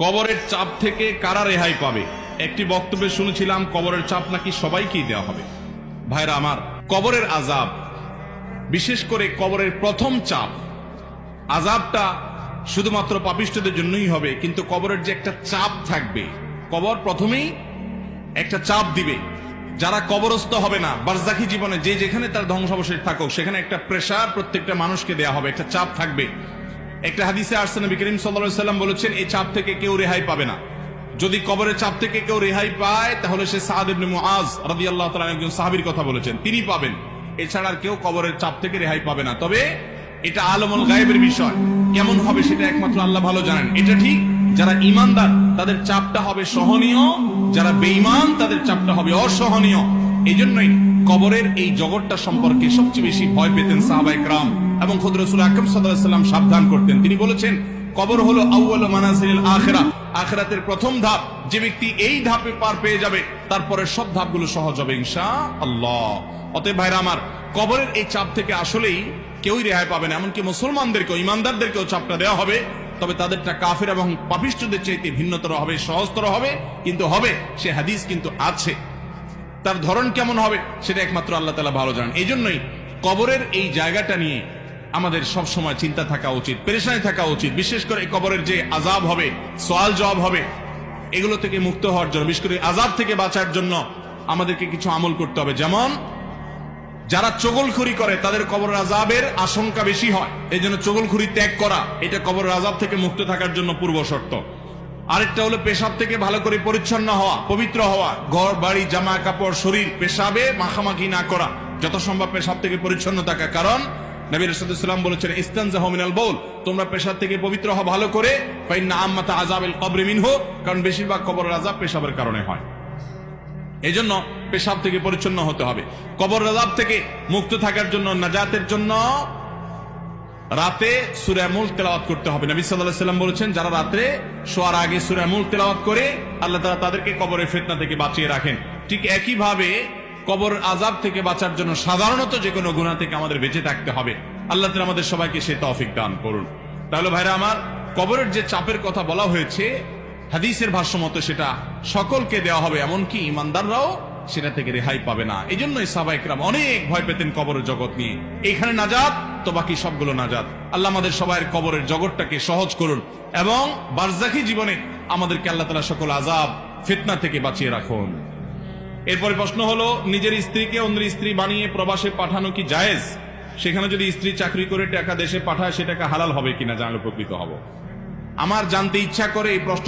কবরের চাপ থেকে কারা রেহাই পাবে? একটি বক্তব্যে শুনেছিলাম কবরের চাপ নাকি সবাইকেই দেওয়া হবে। ভাইরা আমার, কবরের আযাব, বিশেষ করে কবরের প্রথম চাপ, আযাবটা শুধুমাত্র পাপিষ্ঠদের জন্যই হবে, কিন্তু কবরের যে একটা চাপ থাকবে, কবর প্রথমেই একটা চাপ দিবে। যারা কবরস্থ হবে না, বারজাখী জীবনে যে যেখানে তার ধ্বংসাবশেষ থাকুক, সেখানে একটা প্রেসার প্রত্যেকটা মানুষকে দেয়া হবে, একটা চাপ থাকবে। একটা হাদিসে আসছে, নবী করিম সাল্লাল্লাহু আলাইহি ওয়াসাল্লাম বলেছেন, এই চাপ থেকে কেউ রেহাই পাবে না। যদি কবরের চাপ থেকে কেউ রেহাই পায়, তাহলে সে সাদ ইবনে মুআজ রাদিয়াল্লাহু তাআলা একজন সাহাবীর কথা বলেছেন, তিনি পাবেন। এছাড়া আর কেউ কবরের চাপ থেকে রেহাই পাবে না। তবে এটা আলমুল গায়েবের বিষয়, কেমন হবে সেটা একমাত্র আল্লাহ ভালো জানেন। এটা ঠিক, যারা ঈমানদার তাদের চাপটা হবে সহনীয়, যারা বেঈমান তাদের চাপটা হবে অসহনীয়। এই জন্যই কবরের এই জগৎটা সম্পর্কে সবচেয়ে বেশি ভয় পেতেন সাহাবায়ে কেরাম এবং খুদ রাসূল আকরাম সাল্লাল্লাহু আলাইহি ওয়াসাল্লাম সাবধান করতেন। তিনি বলেছেন, কবর হলো আউয়ালু মানাজিলিল আখিরাহ, আখিরাতের প্রথম ধাপ। যে ব্যক্তি এই ধাপে পার পেয়ে যাবে, তারপরে সব ধাপগুলো সহজ হবে ইনশাআল্লাহ। অতএব ভাইরা আমার, কবরের এই চাপ থেকে আসলেই কেউই রেহাই পাবে না। এমনকি মুসলমানদেরকেও, ঈমানদারদেরকেও চাপটা দেওয়া হবে, তবে তাদেরটা কাফের এবং পাপিষ্ঠদের চাইতে ভিন্নতর হবে, সহজতর হবে, কিন্তু হবে। সে হাদিস কিন্তু আছে, তার ধরন কেমন হবে সেটা একমাত্র আল্লাহ তাআলা ভালো জানেন। এই জন্যই কবরের এই জায়গাটা নিয়ে আমাদের সব সময় চিন্তা থাকা উচিত, পেরেশানি থাকা উচিত। বিশেষ করে কবরের যে আযাব হবে, সওয়াল জবাব হবে, এগুলো থেকে মুক্ত হওয়ার জন্য, বিশেষ করে আযাব থেকে বাঁচার জন্য আমাদেরকে কিছু আমল করতে হবে। যেমন যারা চগলখুরি করে, তাদের কবরের আযাবের আশঙ্কা বেশি হয়। এই জন্য চগলখুরি ত্যাগ করা, এটা কবরের আযাব থেকে মুক্ত থাকার জন্য পূর্ব শর্ত। আরেকটা হলো পেশাব থেকে ভালো করে পরিচ্ছন্ন হওয়া, পবিত্র হওয়া। ঘর বাড়ি, জামা কাপড়, শরীর পেশাবে মাখামাখি না করা, যত সম্ভব পেশাব থেকে পরিচ্ছন্ন থাকা। কারণ নবী রাসূলুল্লাহ সাল্লাল্লাহু আলাইহি ওয়াসাল্লাম বলেছেন, ইস্তানজাহু মিনাল বাউল, তোমরা পেশাব থেকে পবিত্র হও ভালো করে। ফাইন্না আম্মাতা আযাবিল কবরি মিনহু, কারণ বেশিরভাগ কবরের আযাব পেশাবের কারণে হয়। এই জন্য পেশাব থেকে পরিচ্ছন্ন হতে হবে। কবর আযাব থেকে মুক্ত থাকার জন্য, নাজাতের জন্য রাতে সূরা মুলক তেলাওয়াত করতে হবে। নবী সাল্লাল্লাহু আলাইহি ওয়াসাল্লাম বলেছেন, যারা রাতে শোয়ার আগে সূরা মুলক তেলাওয়াত করে, আল্লাহ তাআলা তাদেরকে কবরের ফিতনা থেকে বাঁচিয়ে রাখেন। ঠিক একই ভাবে কবর আযাব থেকে বাঁচার জন্য সাধারণত যে কোনো গুনাহ থেকে আমাদের বেঁচে থাকতে হবে। আল্লাহ তাআলা আমাদের সবাইকে সেই তৌফিক দান করুন। তাহলে ভাইরা আমার, কবরের যে চাপের কথা বলা হয়েছে, হাদিসের ভাষ্য মতো সেটা সকলকে দেওয়া হবে, এমনকি ঈমানদাররাও সেটা থেকে রেহাই পাবে না। এই জন্যই সাহাবায়ে কেরাম অনেক ভয় পেতেন কবরের জগৎ নিয়ে। এখানে নাজাত তো বাকি সবগুলো নাজাত। আল্লাহ আমাদের সবাই কবরের জগৎটাকে সহজ করুন এবং বারজাখী জীবনে আমাদেরকে আল্লাহ তাআলা সকল আযাব ফিতনা থেকে বাঁচিয়ে রাখুন। এরপরে প্রশ্ন হলো, নিজের স্ত্রীকে অন্যের স্ত্রী বানিয়ে প্রবাসে পাঠানো কি জায়েজ? সেখানে যদি স্ত্রী চাকরি করে টাকা দেশে পাঠায়, সে টাকা হালাল হবে কিনা জানলে উপকৃত হব। আমার জানতে ইচ্ছা করে এই প্রশ্ন